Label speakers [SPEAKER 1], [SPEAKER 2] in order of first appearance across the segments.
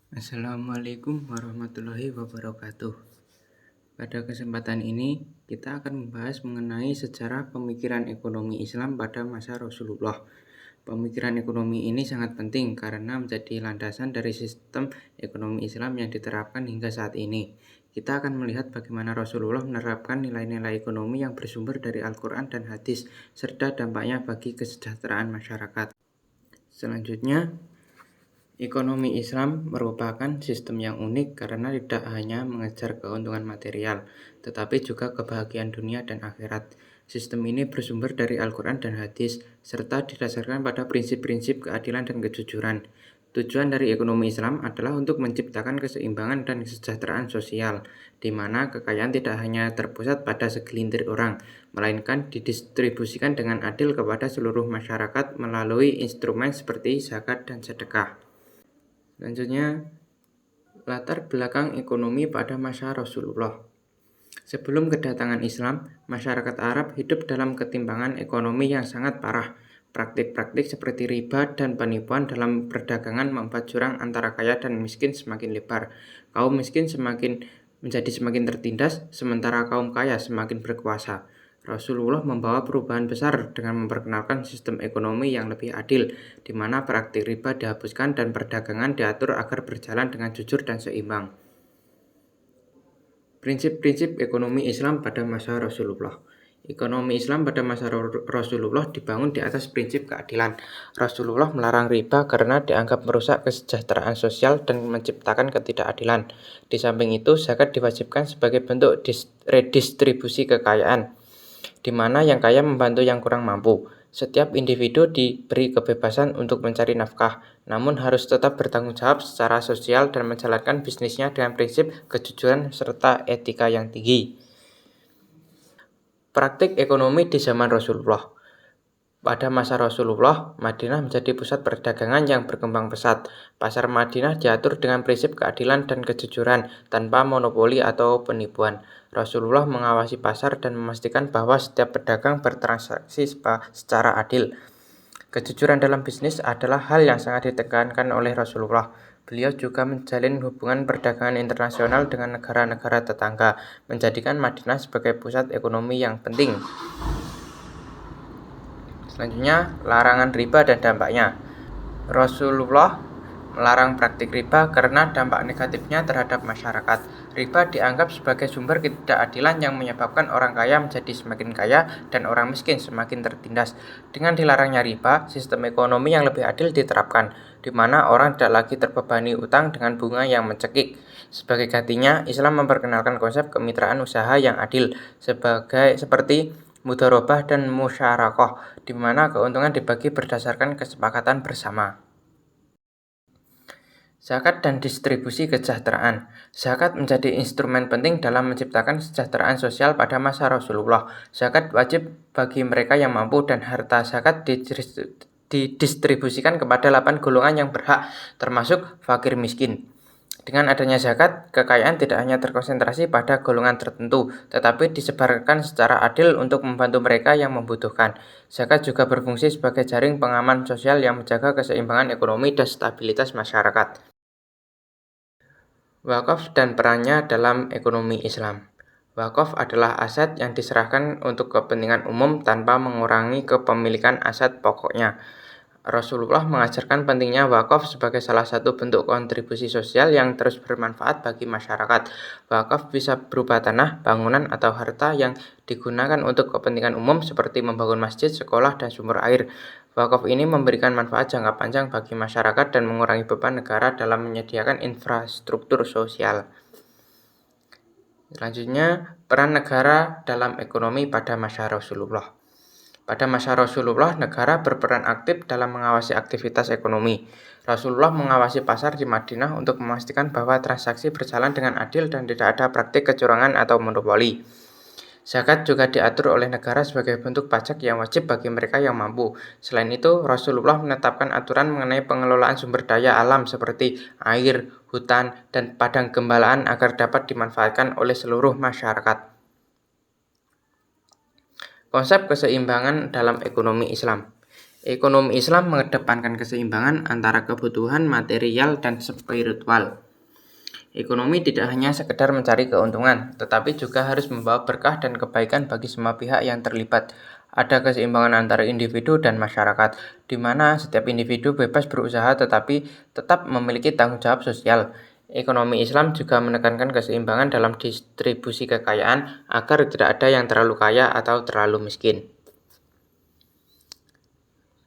[SPEAKER 1] Assalamualaikum warahmatullahi wabarakatuh. Pada kesempatan ini, kita akan membahas mengenai sejarah pemikiran ekonomi Islam pada masa Rasulullah. Pemikiran ekonomi ini sangat penting karena menjadi landasan dari sistem ekonomi Islam yang diterapkan hingga saat ini. Kita akan melihat bagaimana Rasulullah menerapkan nilai-nilai ekonomi yang bersumber dari Al-Quran dan hadis, serta dampaknya bagi kesejahteraan masyarakat. Selanjutnya, ekonomi Islam merupakan sistem yang unik karena tidak hanya mengejar keuntungan material, tetapi juga kebahagiaan dunia dan akhirat. Sistem ini bersumber dari Al-Quran dan hadis, serta didasarkan pada prinsip-prinsip keadilan dan kejujuran. Tujuan dari ekonomi Islam adalah untuk menciptakan keseimbangan dan kesejahteraan sosial, di mana kekayaan tidak hanya terpusat pada segelintir orang, melainkan didistribusikan dengan adil kepada seluruh masyarakat melalui instrumen seperti zakat dan sedekah. Selanjutnya, latar belakang ekonomi pada masa Rasulullah. Sebelum kedatangan Islam, masyarakat Arab hidup dalam ketimpangan ekonomi yang sangat parah. Praktik-praktik seperti riba dan penipuan dalam perdagangan membuat jurang antara kaya dan miskin semakin lebar. Kaum miskin menjadi semakin tertindas, sementara kaum kaya semakin berkuasa. Rasulullah membawa perubahan besar dengan memperkenalkan sistem ekonomi yang lebih adil, di mana praktik riba dihapuskan dan perdagangan diatur agar berjalan dengan jujur dan seimbang. Prinsip-prinsip ekonomi Islam pada masa Rasulullah. Ekonomi Islam pada masa Rasulullah dibangun di atas prinsip keadilan. Rasulullah melarang riba karena dianggap merusak kesejahteraan sosial dan menciptakan ketidakadilan. Di samping itu, zakat diwajibkan sebagai bentuk redistribusi kekayaan, di mana yang kaya membantu yang kurang mampu. Setiap individu diberi kebebasan untuk mencari nafkah, namun harus tetap bertanggung jawab secara sosial dan menjalankan bisnisnya dengan prinsip kejujuran serta etika yang tinggi. Praktik ekonomi di zaman Rasulullah. Pada masa Rasulullah, Madinah menjadi pusat perdagangan yang berkembang pesat. Pasar Madinah diatur dengan prinsip keadilan dan kejujuran, tanpa monopoli atau penipuan. Rasulullah mengawasi pasar dan memastikan bahwa setiap pedagang bertransaksi secara adil. Kejujuran dalam bisnis adalah hal yang sangat ditekankan oleh Rasulullah. Beliau juga menjalin hubungan perdagangan internasional dengan negara-negara tetangga, menjadikan Madinah sebagai pusat ekonomi yang penting. Selanjutnya, larangan riba dan dampaknya. Rasulullah melarang praktik riba karena dampak negatifnya terhadap masyarakat. Riba dianggap sebagai sumber ketidakadilan yang menyebabkan orang kaya menjadi semakin kaya dan orang miskin semakin tertindas. Dengan dilarangnya riba, sistem ekonomi yang lebih adil diterapkan, di mana orang tidak lagi terbebani utang dengan bunga yang mencekik. Sebagai gantinya, Islam memperkenalkan konsep kemitraan usaha yang adil, seperti mudharabah dan musyarakah, di mana keuntungan dibagi berdasarkan kesepakatan bersama. Zakat dan distribusi kesejahteraan. Zakat menjadi instrumen penting dalam menciptakan kesejahteraan sosial pada masa Rasulullah. Zakat wajib bagi mereka yang mampu dan harta zakat didistribusikan kepada 8 golongan yang berhak, termasuk fakir miskin. Dengan adanya zakat, kekayaan tidak hanya terkonsentrasi pada golongan tertentu, tetapi disebarkan secara adil untuk membantu mereka yang membutuhkan. Zakat juga berfungsi sebagai jaring pengaman sosial yang menjaga keseimbangan ekonomi dan stabilitas masyarakat. Wakaf dan perannya dalam ekonomi Islam. Wakaf adalah aset yang diserahkan untuk kepentingan umum tanpa mengurangi kepemilikan aset pokoknya. Rasulullah mengajarkan pentingnya wakaf sebagai salah satu bentuk kontribusi sosial yang terus bermanfaat bagi masyarakat. Wakaf bisa berupa tanah, bangunan, atau harta yang digunakan untuk kepentingan umum seperti membangun masjid, sekolah, dan sumber air. Wakaf ini memberikan manfaat jangka panjang bagi masyarakat dan mengurangi beban negara dalam menyediakan infrastruktur sosial. Selanjutnya, peran negara dalam ekonomi pada masa Rasulullah. Pada masa Rasulullah, negara berperan aktif dalam mengawasi aktivitas ekonomi. Rasulullah mengawasi pasar di Madinah untuk memastikan bahwa transaksi berjalan dengan adil dan tidak ada praktik kecurangan atau monopoli. Zakat juga diatur oleh negara sebagai bentuk pajak yang wajib bagi mereka yang mampu. Selain itu, Rasulullah menetapkan aturan mengenai pengelolaan sumber daya alam seperti air, hutan, dan padang gembalaan agar dapat dimanfaatkan oleh seluruh masyarakat. Konsep keseimbangan dalam ekonomi Islam. Ekonomi Islam mengedepankan keseimbangan antara kebutuhan material dan spiritual. Ekonomi tidak hanya sekedar mencari keuntungan, tetapi juga harus membawa berkah dan kebaikan bagi semua pihak yang terlibat. Ada keseimbangan antara individu dan masyarakat, di mana setiap individu bebas berusaha tetapi tetap memiliki tanggung jawab sosial. Ekonomi Islam juga menekankan keseimbangan dalam distribusi kekayaan agar tidak ada yang terlalu kaya atau terlalu miskin.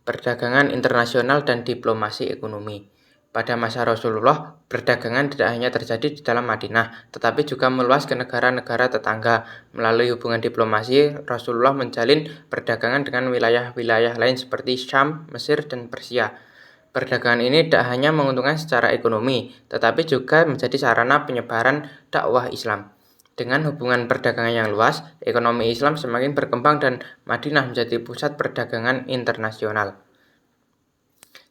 [SPEAKER 1] Perdagangan internasional dan diplomasi ekonomi. Pada masa Rasulullah, perdagangan tidak hanya terjadi di dalam Madinah, tetapi juga meluas ke negara-negara tetangga. Melalui hubungan diplomasi, Rasulullah menjalin perdagangan dengan wilayah-wilayah lain seperti Syam, Mesir, dan Persia. Perdagangan ini tidak hanya menguntungkan secara ekonomi, tetapi juga menjadi sarana penyebaran dakwah Islam. Dengan hubungan perdagangan yang luas, ekonomi Islam semakin berkembang dan Madinah menjadi pusat perdagangan internasional.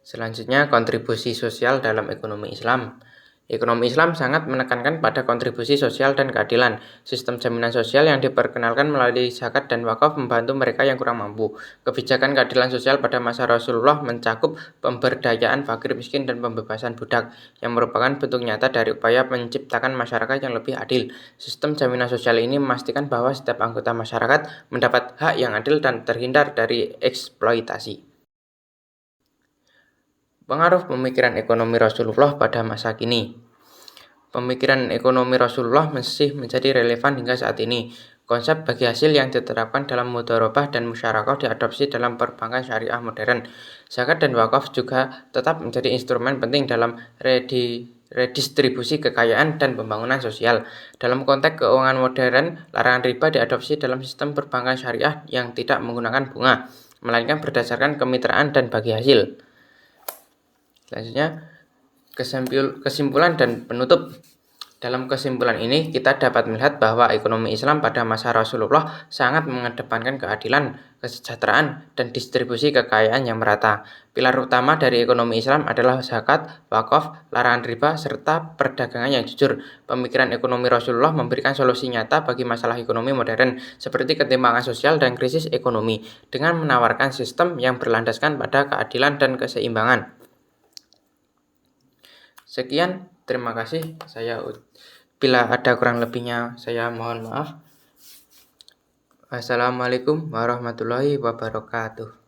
[SPEAKER 1] Selanjutnya, kontribusi sosial dalam ekonomi Islam. Ekonomi Islam sangat menekankan pada kontribusi sosial dan keadilan. Sistem jaminan sosial yang diperkenalkan melalui zakat dan wakaf membantu mereka yang kurang mampu. Kebijakan keadilan sosial pada masa Rasulullah mencakup pemberdayaan fakir miskin dan pembebasan budak, yang merupakan bentuk nyata dari upaya menciptakan masyarakat yang lebih adil. Sistem jaminan sosial ini memastikan bahwa setiap anggota masyarakat mendapat hak yang adil dan terhindar dari eksploitasi. Pengaruh pemikiran ekonomi Rasulullah pada masa kini. Pemikiran ekonomi Rasulullah masih menjadi relevan hingga saat ini. Konsep bagi hasil yang diterapkan dalam mudharabah dan musyarakah diadopsi dalam perbankan syariah modern. Zakat dan wakaf juga tetap menjadi instrumen penting dalam redistribusi kekayaan dan pembangunan sosial. Dalam konteks keuangan modern, larangan riba diadopsi dalam sistem perbankan syariah yang tidak menggunakan bunga, melainkan berdasarkan kemitraan dan bagi hasil. Selanjutnya, kesimpulan dan penutup. Dalam kesimpulan ini, kita dapat melihat bahwa ekonomi Islam pada masa Rasulullah sangat mengedepankan keadilan, kesejahteraan, dan distribusi kekayaan yang merata. Pilar utama dari ekonomi Islam adalah zakat, wakaf, larangan riba, serta perdagangan yang jujur. Pemikiran ekonomi Rasulullah memberikan solusi nyata bagi masalah ekonomi modern, seperti ketimpangan sosial dan krisis ekonomi, dengan menawarkan sistem yang berlandaskan pada keadilan dan keseimbangan. Sekian, terima kasih. Bila ada kurang lebihnya, saya mohon maaf. Wassalamualaikum warahmatullahi wabarakatuh.